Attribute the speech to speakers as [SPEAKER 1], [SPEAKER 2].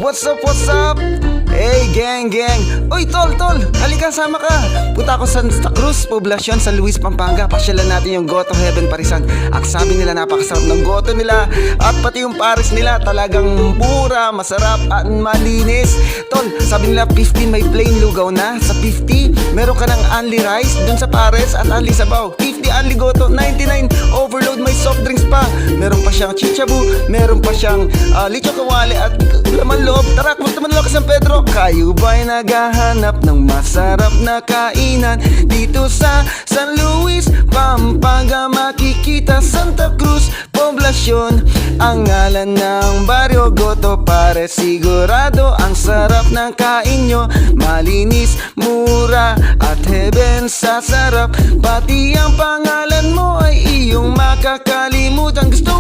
[SPEAKER 1] What's up, what's up? Hey, gang, gang. Uy, tol, halika, sama ka. Punta ako sa Santa Cruz, Poblacion, San Luis, Pampanga. Pasyalan natin yung Goto Heaven, Parisan. Ang sabi nila, napakasarap ng goto nila. At pati yung pares nila, talagang mura, masarap at malinis. Tol, sabi nila 50 may plain lugaw na. Sa 50, meron ka ng only rice dun sa pares at only sabaw. 50 only goto, 99 overload, may soft drinks pa. Meron pa siyang chichabu, meron pa siyang licho kawali at laman loob. Tara, kumunta man lang ka San Pedro. Kayo ba'y naghahanap ng masarap na kainan? Dito sa San Luis, Pampanga, makikita Santa Cruz, Poblacion. Ang ngalan ng baryo, Goto Pares. Sigurado ang sarap ng kain nyo. Malinis, mura at heaven sa sarap. Pati ang pangalan mo ay iyong makakalimutan. Gusto mo